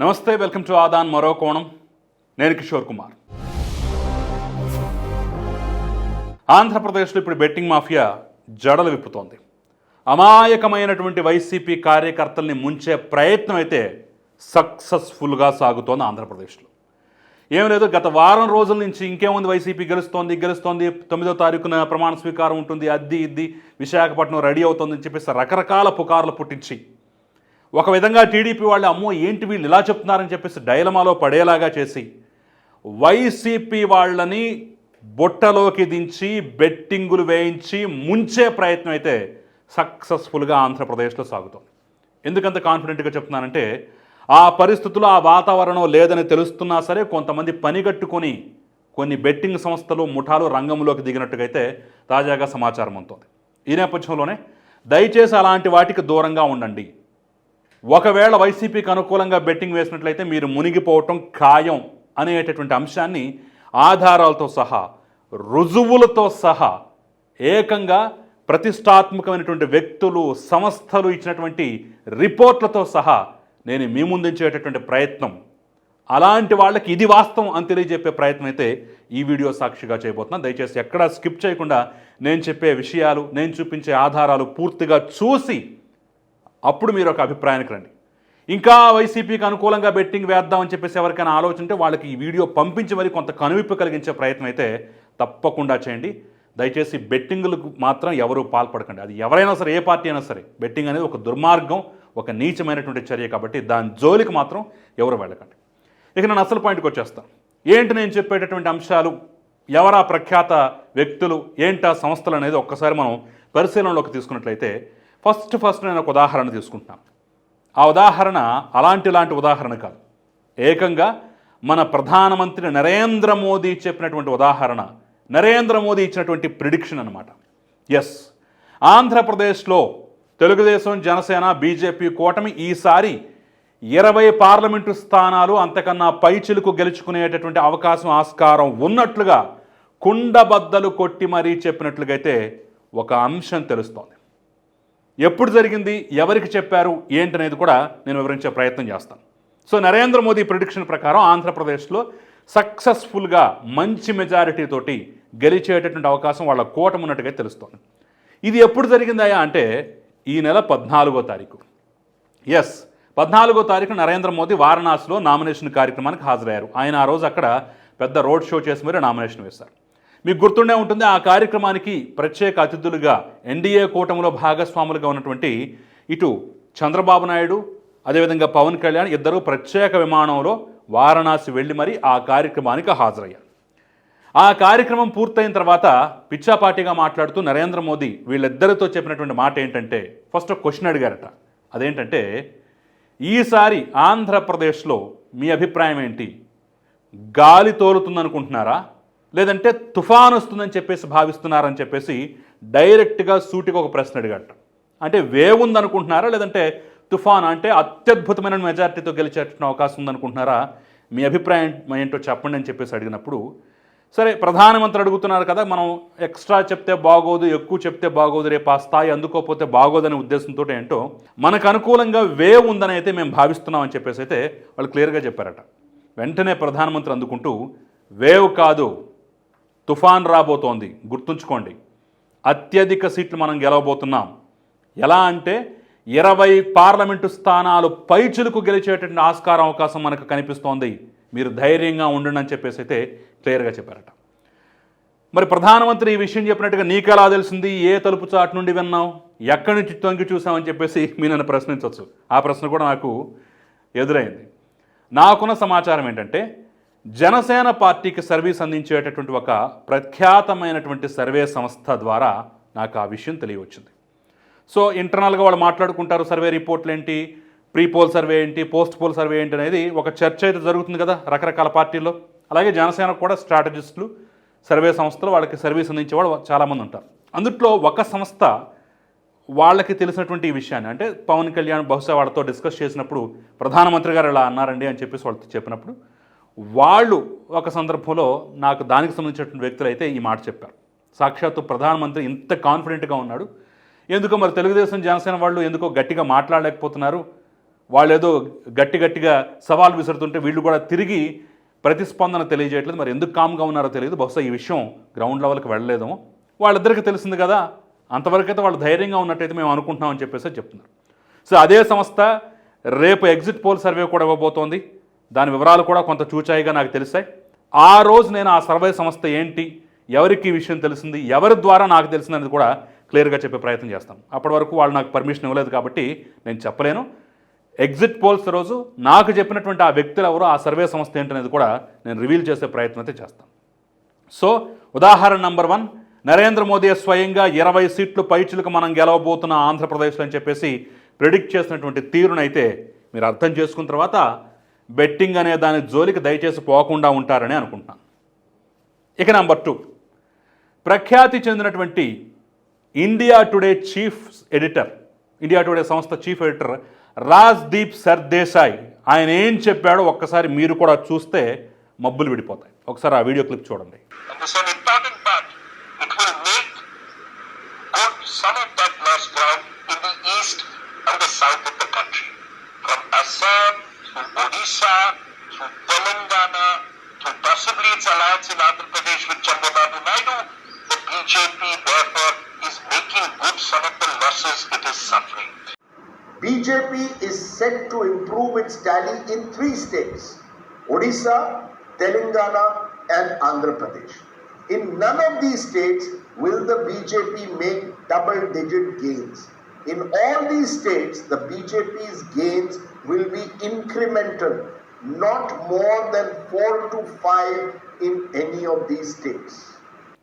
నమస్తే, welcome to Aadan మరో కోణం. నేను కిషోర్ కుమార్. ఆంధ్రప్రదేశ్లో ఇప్పుడు బెట్టింగ్ మాఫియా జడలు విప్పుతోంది. అమాయకమైనటువంటి వైసీపీ కార్యకర్తల్ని ముంచే ప్రయత్నం అయితే సక్సెస్ఫుల్గా సాగుతోంది ఆంధ్రప్రదేశ్లో. ఏం లేదు, గత వారం రోజుల నుంచి ఇంకేముంది, వైసీపీ గెలుస్తోంది 9వ తారీఖున ప్రమాణ స్వీకారం ఉంటుంది, ఇది విశాఖపట్నం రెడీ అవుతుందని చెప్పేసి రకరకాల పుకార్లు పుట్టించి ఒక విధంగా టీడీపీ వాళ్ళు అమ్మో ఏంటి వీళ్ళు ఇలా చెప్తున్నారని చెప్పేసి డైలమాలో పడేలాగా చేసి వైసీపీ వాళ్ళని బుట్టలోకి దించి బెట్టింగులు వేయించి ముంచే ప్రయత్నం అయితే సక్సెస్ఫుల్గా ఆంధ్రప్రదేశ్లో సాగుతుంది. ఎందుకంత కాన్ఫిడెంట్గా చెప్తున్నానంటే ఆ పరిస్థితుల్లో ఆ వాతావరణం లేదని తెలుస్తున్నా సరే కొంతమంది పనిగట్టుకొని కొన్ని బెట్టింగ్ సంస్థలు ముఠాలు రంగంలోకి దిగినట్టుగా అయితే తాజాగా సమాచారం అందుతోంది. ఈ నేపథ్యంలోనే దయచేసి అలాంటి వాటికి దూరంగా ఉండండి. ఒకవేళ వైసీపీకి అనుకూలంగా బెట్టింగ్ వేసినట్లయితే మీరు మునిగిపోవటం ఖాయం అనేటటువంటి అంశాన్ని ఆధారాలతో సహా రుజువులతో సహా ఏకంగా ప్రతిష్టాత్మకమైనటువంటి వ్యక్తులు సంస్థలు ఇచ్చినటువంటి రిపోర్ట్లతో సహా నేను మీ ముందుంచేటటువంటి ప్రయత్నం, అలాంటి వాళ్ళకి ఇది వాస్తవం అని తెలియజెప్పే ప్రయత్నం అయితే ఈ వీడియో సాక్షిగా చేయబోతున్నాను. దయచేసి ఎక్కడా స్కిప్ చేయకుండా నేను చెప్పే విషయాలు, నేను చూపించే ఆధారాలు పూర్తిగా చూసి అప్పుడు మీరు ఒక అభిప్రాయానికి రండి. ఇంకా వైసీపీకి అనుకూలంగా బెట్టింగ్ వేద్దామని చెప్పేసి ఎవరికైనా ఆలోచన ఉంటే వాళ్ళకి ఈ వీడియో పంపించి మరి కొంత కనువిప్పు కలిగించే ప్రయత్నం అయితే తప్పకుండా చేయండి. దయచేసి బెట్టింగులకు మాత్రం ఎవరూ పాల్పడకండి. అది ఎవరైనా సరే, ఏ పార్టీ అయినా సరే, బెట్టింగ్ అనేది ఒక దుర్మార్గం, ఒక నీచమైనటువంటి చర్య కాబట్టి దాని జోలికి మాత్రం ఎవరు వెళ్ళకండి. ఇక నేను అసలు పాయింట్కి వచ్చేస్తాను. ఏంటి నేను చెప్పేటటువంటి అంశాలు, ఎవరా ప్రఖ్యాత వ్యక్తులు, ఏంటా సంస్థలు అనేది ఒక్కసారి మనం పరిశీలనలోకి తీసుకున్నట్లయితే ఫస్ట్ నేను ఒక ఉదాహరణ తీసుకుంటున్నాను. ఆ ఉదాహరణ ఇలాంటి ఉదాహరణ కాదు, ఏకంగా మన ప్రధానమంత్రి నరేంద్ర మోదీ చెప్పినటువంటి ఉదాహరణ, నరేంద్ర మోదీ ఇచ్చినటువంటి ప్రిడిక్షన్ అనమాట. ఎస్, ఆంధ్రప్రదేశ్లో తెలుగుదేశం, జనసేన, బీజేపీ కూటమి ఈసారి 20 పార్లమెంటు స్థానాలు అంతకన్నా పైచిలుకు గెలుచుకునేటటువంటి అవకాశం, ఆస్కారం ఉన్నట్లుగా కుండబద్దలు కొట్టి మరీ చెప్పినట్లుగా అయితే ఒక అంశం తెలుస్తోంది. ఎప్పుడు జరిగింది, ఎవరికి చెప్పారు, ఏంటనేది కూడా నేను వివరించే ప్రయత్నం చేస్తాను. సో నరేంద్ర మోదీ ప్రిడిక్షన్ ప్రకారం ఆంధ్రప్రదేశ్లో సక్సెస్ఫుల్గా మంచి మెజారిటీ తోటి గెలిచేటటువంటి అవకాశం వాళ్ళ కూటమి ఉన్నట్టుగా తెలుస్తోంది. ఇది ఎప్పుడు జరిగిందయా అంటే ఈ నెల 14వ తారీఖు. ఎస్, 14వ తారీఖు నరేంద్ర మోదీ వారణాసిలో నామినేషన్ కార్యక్రమానికి హాజరయ్యారు. ఆయన ఆ రోజు అక్కడ పెద్ద రోడ్ షో చేసి మరీ నామినేషన్ వేశారు. మీకు గుర్తుండే ఉంటుంది, ఆ కార్యక్రమానికి ప్రత్యేక అతిథులుగా ఎన్డీఏ కూటమిలో భాగస్వాములుగా ఉన్నటువంటి ఇటు చంద్రబాబు నాయుడు, అదేవిధంగా పవన్ కళ్యాణ్ ఇద్దరు ప్రత్యేక విమానంలో వారణాసి వెళ్ళి మరీ ఆ కార్యక్రమానికి హాజరయ్యారు. ఆ కార్యక్రమం పూర్తయిన తర్వాత పిచ్చాపాటిగా మాట్లాడుతూ నరేంద్ర మోదీ వీళ్ళిద్దరితో చెప్పినటువంటి మాట ఏంటంటే, ఫస్ట్ ఒక క్వశ్చన్ అడిగారట. అదేంటంటే, ఈసారి ఆంధ్రప్రదేశ్లో మీ అభిప్రాయం ఏంటి, గాలి తోలుతుందనుకుంటున్నారా లేదంటే తుఫాన్ వస్తుందని చెప్పేసి భావిస్తున్నారని చెప్పేసి డైరెక్ట్గా సూటిగా ఒక ప్రశ్న అడిగట. అంటే వేవ్ ఉందనుకుంటున్నారా లేదంటే తుఫాన్ అంటే అత్యద్భుతమైన మెజారిటీతో గెలిచేట అవకాశం ఉందనుకుంటున్నారా, మీ అభిప్రాయం ఏంటో చెప్పండి అని చెప్పేసి అడిగినప్పుడు, సరే ప్రధానమంత్రి అడుగుతున్నారు కదా, మనం ఎక్స్ట్రా చెప్తే బాగోదు, ఎక్కువ చెప్తే బాగోదు, రేపు ఆ స్థాయి అందుకోకపోతే బాగోదనే ఉద్దేశంతో ఏంటో మనకు అనుకూలంగా వేవ్ ఉందని అయితే మేము భావిస్తున్నామని చెప్పేసి అయితే వాళ్ళు క్లియర్గా చెప్పారట. వెంటనే ప్రధానమంత్రి అందుకుంటూ, వేవ్ కాదు తుఫాన్ రాబోతోంది, గుర్తుంచుకోండి, అత్యధిక సీట్లు మనం గెలవబోతున్నాం. ఎలా అంటే 20 పార్లమెంటు స్థానాలు పైచులకు గెలిచేటటువంటి ఆస్కారం అవకాశం మనకు కనిపిస్తోంది, మీరు ధైర్యంగా ఉండండి అని చెప్పేసి అయితే క్లియర్గా చెప్పారట. మరి ప్రధానమంత్రి ఈ విషయం చెప్పినట్టుగా నీకెలా తెలిసింది, ఏ తలుపు చాటు నుండి విన్నావు, ఎక్కడి నుంచి తొంగి చూసామని చెప్పేసి మీరు నన్ను ప్రశ్నించవచ్చు. ఆ ప్రశ్న కూడా నాకు ఎదురైంది. నాకున్న సమాచారం ఏంటంటే, జనసేన పార్టీకి సర్వీస్ అందించేటటువంటి ఒక ప్రఖ్యాతమైనటువంటి సర్వే సంస్థ ద్వారా నాకు ఆ విషయం తెలియవచ్చింది. సో ఇంటర్నల్గా వాళ్ళు మాట్లాడుకుంటారు, సర్వే రిపోర్ట్లు ఏంటి, ప్రీ పోల్ సర్వే ఏంటి, పోస్ట్ పోల్ సర్వే ఏంటి అనేది ఒక చర్చ అయితే జరుగుతుంది కదా రకరకాల పార్టీల్లో. అలాగే జనసేనకు కూడా స్ట్రాటజిస్టులు, సర్వే సంస్థలు, వాళ్ళకి సర్వీస్ అందించేవాళ్ళు చాలామంది ఉంటారు. అందుట్లో ఒక సంస్థ వాళ్ళకి తెలిసినటువంటి ఈ విషయాన్ని, అంటే పవన్ కళ్యాణ్ బహుశా వాళ్ళతో డిస్కస్ చేసినప్పుడు ప్రధానమంత్రి గారు ఇలా అన్నారండి అని చెప్పేసి వాళ్ళతో చెప్పినప్పుడు వాళ్ళు ఒక సందర్భంలో నాకు దానికి సంబంధించినటువంటి వ్యక్తులు అయితే ఈ మాట చెప్పారు. సాక్షాత్తు ప్రధానమంత్రి ఇంత కాన్ఫిడెంట్గా ఉన్నాడు, ఎందుకో మరి తెలుగుదేశం, జనసేన వాళ్ళు ఎందుకో గట్టిగా మాట్లాడలేకపోతున్నారు, వాళ్ళు ఏదో గట్టిగా సవాల్ విసురుతుంటే వీళ్ళు కూడా తిరిగి ప్రతిస్పందన తెలియజేయట్లేదు. మరి ఎందుకు కామ్గా ఉన్నారో తెలియదు. బహుశా ఈ విషయం గ్రౌండ్ లెవెల్కి వెళ్ళలేదేమో. వాళ్ళిద్దరికీ తెలిసింది కదా, అంతవరకైతే వాళ్ళు ధైర్యంగా ఉన్నట్టయితే మేము అనుకుంటున్నామని చెప్పేసి చెప్తున్నారు. సో అదే సంస్థ రేపు ఎగ్జిట్ పోల్ సర్వే కూడా ఇవ్వబోతోంది. దాని వివరాలు కూడా కొంత చూచాయిగా నాకు తెలిసాయి. ఆ రోజు నేను ఆ సర్వే సంస్థ ఏంటి, ఎవరికి ఈ విషయం తెలిసింది, ఎవరి ద్వారా నాకు తెలిసింది అనేది కూడా క్లియర్గా చెప్పే ప్రయత్నం చేస్తాను. అప్పటి వరకు వాళ్ళు నాకు పర్మిషన్ ఇవ్వలేదు కాబట్టి నేను చెప్పలేను. ఎగ్జిట్ పోల్స్ రోజు నాకు చెప్పినటువంటి ఆ వ్యక్తులు ఎవరో, ఆ సర్వే సంస్థ ఏంటనేది కూడా నేను రివీల్ చేసే ప్రయత్నం అయితే చేస్తాను. సో ఉదాహరణ నెంబర్ 1, నరేంద్ర మోదీ స్వయంగా 20 సీట్లు పైచులకు మనం గెలవబోతున్న ఆంధ్రప్రదేశ్లో అని చెప్పేసి ప్రిడిక్ట్ చేసినటువంటి తీరునైతే మీరు అర్థం చేసుకున్న తర్వాత బెట్టింగ్ అనే దాని జోలికి దయచేసి పోకుండా ఉంటారని అనుకుంటున్నాను. ఇక నెంబర్ 2, ప్రఖ్యాతి చెందినటువంటి India today chief editor, India today సంస్థ చీఫ్ ఎడిటర్ రాజ్దీప్ సర్దేశాయ్ ఆయన ఏం చెప్పాడో ఒక్కసారి మీరు కూడా చూస్తే మబ్బులు విడిపోతాయి. ఒకసారి ఆ వీడియో క్లిప్ చూడండి. Odisha, to Telangana, to possibly its alliance in Andhra Pradesh with Chandrababu Naidu, the BJP therefore is making good some of the losses it is suffering. BJP is set to improve its tally in 3 states, Odisha, Telangana and Andhra Pradesh. In none of these states will the BJP make double-digit gains. In all these states, the BJP's gains will be incremental, not more than 4 to 5 in any of these states.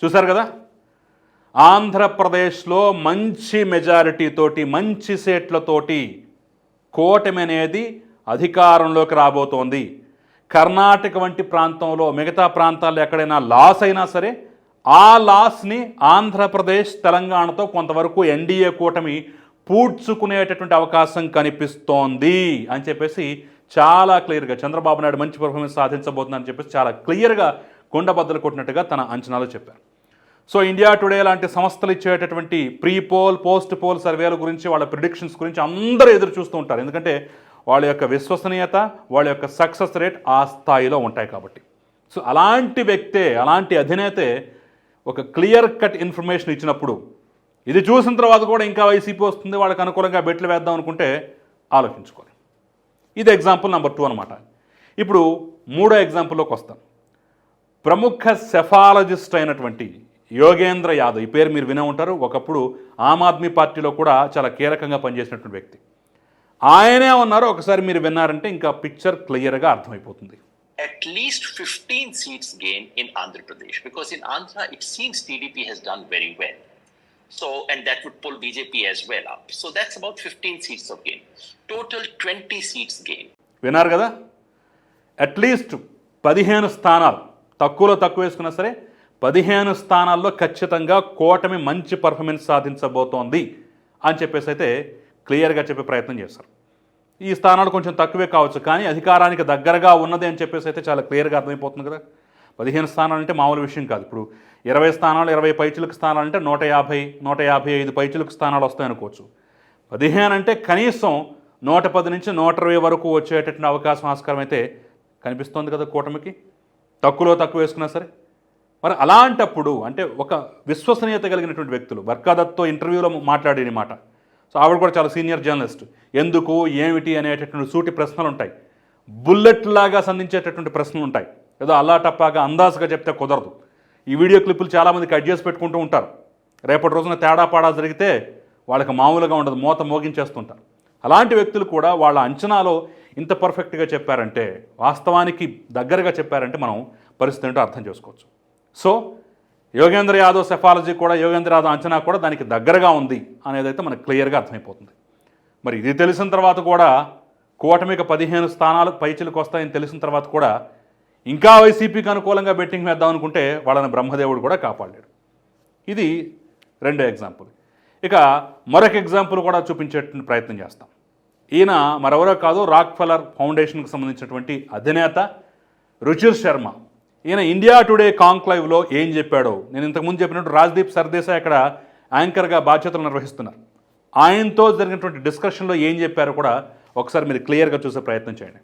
చూసారు కదా, ఆంధ్రప్రదేశ్లో మంచి majority తోటి, మంచి సీట్లతోటి కూటమి అనేది అధికారంలోకి రాబోతోంది. కర్ణాటక వంటి ప్రాంతంలో మిగతా ప్రాంతాల్లో ఎక్కడైనా లాస్ అయినా సరే ఆ లాస్ని ఆంధ్రప్రదేశ్ తెలంగాణతో కొంతవరకు ఎన్డీఏ కూటమి పూడ్చుకునేటటువంటి అవకాశం కనిపిస్తోంది అని చెప్పేసి చాలా క్లియర్గా చంద్రబాబు నాయుడు మంచి పర్ఫార్మెన్స్ సాధించబోతుందని చెప్పేసి చాలా క్లియర్గా గుండెబద్దలు కొట్టినట్టుగా తన అంచనాలు చెప్పారు. సో ఇండియా టుడే లాంటి సంస్థలు ఇచ్చేటటువంటి ప్రీ పోల్, పోస్ట్ పోల్ సర్వేల గురించి, వాళ్ళ ప్రిడిక్షన్స్ గురించి అందరూ ఎదురు చూస్తూ ఉంటారు. ఎందుకంటే వాళ్ళ యొక్క విశ్వసనీయత, వాళ్ళ యొక్క సక్సెస్ రేట్ ఆ స్థాయిలో ఉంటాయి కాబట్టి. సో అలాంటి వ్యక్తే, అలాంటి అధినేతే ఒక క్లియర్ కట్ ఇన్ఫర్మేషన్ ఇచ్చినప్పుడు ఇది చూసిన తర్వాత కూడా ఇంకా వైసీపీ వస్తుంది, వాళ్ళకి అనుకూలంగా బెట్లు వేద్దాం అనుకుంటే ఆలోచించుకోవాలి. ఇది ఎగ్జాంపుల్ నెంబర్ 2 అనమాట. ఇప్పుడు 3వ ఎగ్జాంపుల్లోకి వస్తాం. ప్రముఖ సెఫాలజిస్ట్ అయినటువంటి యోగేంద్ర యాదవ్, ఈ పేరు మీరు వినే ఉంటారు. ఒకప్పుడు ఆమ్ ఆద్మీ పార్టీలో కూడా చాలా కీలకంగా పనిచేసినటువంటి వ్యక్తి. ఆయనే ఉన్నారు. ఒకసారి మీరు విన్నారంటే ఇంకా పిక్చర్ క్లియర్గా అర్థమైపోతుంది. At least 15 seats gain in Andhra Pradesh, because in Andhra it seems TDP has done very well. So, and that would pull BJP as well up. So that's about 15 seats of gain. Total 20 seats gain. విన్నారు కదా, at least 15 స్థానాలు, తక్కువలో తక్కువ వేసుకున్నా సరే 15 స్థానాల్లో ఖచ్చితంగా కూటమి మంచి పర్ఫార్మెన్స్ సాధించబోతోంది అని చెప్పేసి అయితే క్లియర్గా చెప్పే ప్రయత్నం చేశారు. ఈ స్థానాలు కొంచెం తక్కువే కావచ్చు, కానీ అధికారానికి దగ్గరగా ఉన్నది అని చెప్పేసి అయితే చాలా క్లియర్గా అర్థమైపోతుంది కదా. 15 స్థానాలు అంటే మామూలు విషయం కాదు. ఇప్పుడు 20 స్థానాలు, 20 పైచులకు స్థానాలు అంటే 150, 155 పైచులకు స్థానాలు వస్తాయనుకోవచ్చు. 15 అంటే కనీసం 110 నుంచి 120 వరకు వచ్చేటటువంటి అవకాశం, ఆస్కారం అయితే కనిపిస్తోంది కదా కూటమికి, తక్కువలో తక్కువ వేసుకున్నా సరే. మరి అలాంటప్పుడు అంటే ఒక విశ్వసనీయత కలిగినటువంటి వ్యక్తులు, వర్కాదత్తో ఇంటర్వ్యూలో మాట్లాడిన మాట. సో ఆవిడ కూడా చాలా సీనియర్ జర్నలిస్ట్. ఎందుకు, ఏమిటి అనేటటువంటి సూటి ప్రశ్నలు ఉంటాయి, బుల్లెట్ లాగా సంధించేటటువంటి ప్రశ్నలు ఉంటాయి. ఏదో అల్లాటప్పాగా అందాజుగా చెప్తే కుదరదు. ఈ వీడియో క్లిప్పులు చాలామంది కట్ చేసి పెట్టుకుంటూ ఉంటారు. రేపటి రోజున తేడా పాడా జరిగితే వాళ్ళకి మామూలుగా ఉండదు, మోత మోగించేస్తుంటారు. అలాంటి వ్యక్తులు కూడా వాళ్ళ అంచనాలో ఇంత పర్ఫెక్ట్గా చెప్పారంటే, వాస్తవానికి దగ్గరగా చెప్పారంటే మనం పరిస్థితి ఏంటో అర్థం చేసుకోవచ్చు. సో యోగేంద్ర యాదవ్ సెఫాలజీ కూడా, యోగేంద్ర యాదవ్ అంచనా కూడా దానికి దగ్గరగా ఉంది అనేదైతే మనకు క్లియర్గా అర్థమైపోతుంది. మరి ఇది తెలిసిన తర్వాత కూడా కూటమికి 15 స్థానాలు పైచిలకు వస్తాయని తెలిసిన తర్వాత కూడా ఇంకా వైసీపీకి అనుకూలంగా బెట్టింగ్ వేద్దాం అనుకుంటే వాళ్ళని బ్రహ్మదేవుడు కూడా కాపాడలేడు. ఇది 2వ ఎగ్జాంపుల్. ఇక మరొక ఎగ్జాంపుల్ కూడా చూపించేటువంటి ప్రయత్నం చేస్తాం. ఈయన మరెవరో కాదు, రాక్ఫెల్లర్ ఫౌండేషన్కి సంబంధించినటువంటి అధినేత రుచిర్ శర్మ. ఈయన ఇండియా టుడే కాంక్లైవ్లో ఏం చెప్పాడో, నేను ఇంతకుముందు చెప్పినట్టు రాజ్దీప్ సర్దేశాయ్ అక్కడ యాంకర్గా బాధ్యతలు నిర్వహిస్తున్నారు. ఆయనతో జరిగినటువంటి డిస్కషన్లో ఏం చెప్పారో కూడా ఒకసారి మీరు క్లియర్గా చూసే ప్రయత్నం చేయండి.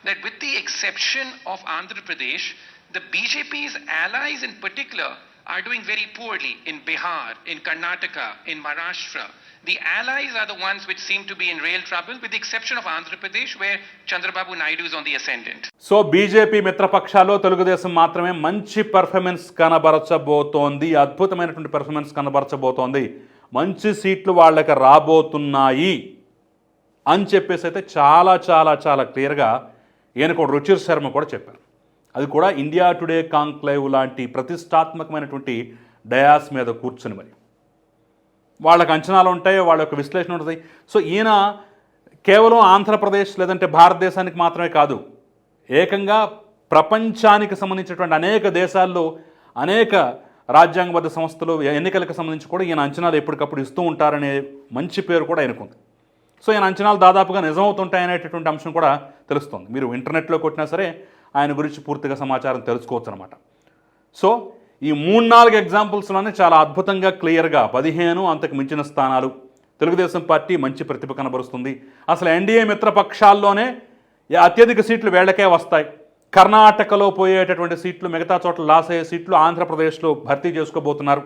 That with the exception of Andhra Pradesh, the BJP's allies in particular are doing very poorly in Bihar, in Karnataka, in Maharashtra. The allies are the ones which seem to be in real trouble, with the exception of Andhra Pradesh, where Chandrababu Naidu is on the ascendant. So BJP మిత్రపక్షాల్లో తెలుగుదేశం మాత్రమే మంచి performance కనబరచబోతోంది, అద్భుతమైనటువంటి performance కనబరచబోతోంది, మంచి సీట్లు వాళ్ళకి రాబోతున్నాయి అని చెప్పేసి అయితే చాలా చాలా చాలా క్లియర్గా ఈయనకు రుచిర్ శర్మ కూడా చెప్పారు. అది కూడా ఇండియా టుడే కాంక్లేవ్ లాంటి ప్రతిష్టాత్మకమైనటువంటి డయాస్ మీద కూర్చుని మరి వాళ్ళకి అంచనాలు ఉంటాయి, వాళ్ళ యొక్క విశ్లేషణ ఉంటుంది. సో ఈయన కేవలం ఆంధ్రప్రదేశ్ లేదంటే భారతదేశానికి మాత్రమే కాదు, ఏకంగా ప్రపంచానికి సంబంధించినటువంటి అనేక దేశాల్లో అనేక రాజ్యాంగబద్ధ సంస్థలు ఎన్నికలకు సంబంధించి కూడా ఈయన అంచనాలు ఎప్పటికప్పుడు ఇస్తూ ఉంటారనే మంచి పేరు కూడా ఆయనకుంది. సో ఈయన అంచనాలు దాదాపుగా నిజమవుతుంటాయనేటటువంటి అంశం కూడా తెలుస్తుంది. మీరు ఇంటర్నెట్లో కొట్టినా సరే ఆయన గురించి పూర్తిగా సమాచారం తెలుసుకోవచ్చు అనమాట. సో ఈ 3-4 ఎగ్జాంపుల్స్లోనే చాలా అద్భుతంగా క్లియర్గా 15 అంతకు మించిన స్థానాలు తెలుగుదేశం పార్టీ మంచి ప్రతిభ కనబరుస్తుంది. అసలు ఎన్డీఏ మిత్రపక్షాల్లోనే అత్యధిక సీట్లు వేళ్లకే వస్తాయి. కర్ణాటకలో పోయేటటువంటి సీట్లు, మిగతా చోట్ల లాస్ అయ్యే సీట్లు ఆంధ్రప్రదేశ్లో భర్తీ చేసుకోబోతున్నారు.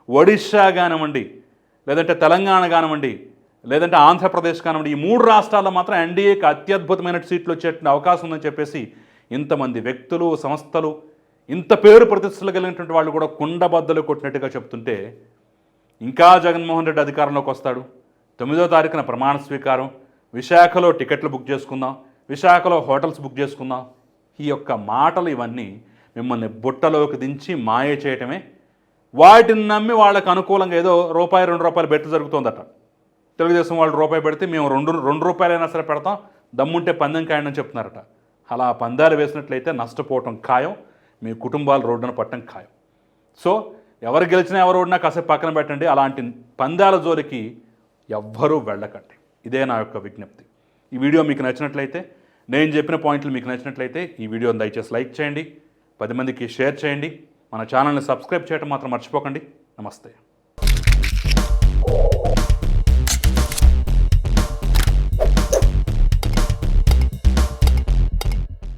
ఒడిషా కానివ్వండి, లేదంటే తెలంగాణ కానివ్వండి, లేదంటే ఆంధ్రప్రదేశ్ కానివ్వండి, ఈ 3 రాష్ట్రాల్లో మాత్రం ఎన్డీఏకి అత్యద్భుతమైన సీట్లు వచ్చేటువంటి అవకాశం ఉందని చెప్పేసి ఇంతమంది వ్యక్తులు, సంస్థలు, ఇంత పేరు ప్రతిష్టలు కలిగినటువంటి వాళ్ళు కూడా కుండబద్దలు కొట్టినట్టుగా చెప్తుంటే ఇంకా జగన్మోహన్ రెడ్డి అధికారంలోకి వస్తాడు. 9వ తారీఖున ప్రమాణ స్వీకారం, విశాఖలో టికెట్లు బుక్ చేసుకుందాం, విశాఖలో హోటల్స్ బుక్ చేసుకుందాం. ఈ యొక్క మాటలు ఇవన్నీ మిమ్మల్ని బుట్టలోకి దించి మాయ చేయటమే. వాటిని నమ్మి వాళ్ళకు అనుకూలంగా ఏదో రూపాయి 2 రూపాయలు బెట్టు జరుగుతుందట. తెలుగుదేశం వాళ్ళు రూపాయి పెడితే మేము 2 రూపాయలైనా సరే పెడతాం, దమ్ముంటే పందెం కాయండి అని చెప్తున్నారట. అలా పందాలు వేసినట్లయితే నష్టపోవటం ఖాయం, మీ కుటుంబాలు రోడ్డున పట్టడం ఖాయం. సో ఎవరు గెలిచినా ఎవరు ఓడినా కాసేపు పక్కన పెట్టండి, అలాంటి పందాల జోలికి ఎవ్వరూ వెళ్ళకండి. ఇదే నా యొక్క విజ్ఞప్తి. ఈ వీడియో మీకు నచ్చినట్లయితే, నేను చెప్పిన పాయింట్లు మీకు నచ్చినట్లయితే ఈ వీడియోని దయచేసి లైక్ చేయండి, 10 మందికి షేర్ చేయండి, మన ఛానల్ని సబ్స్క్రైబ్ చేయడం మాత్రం మర్చిపోకండి. నమస్తే.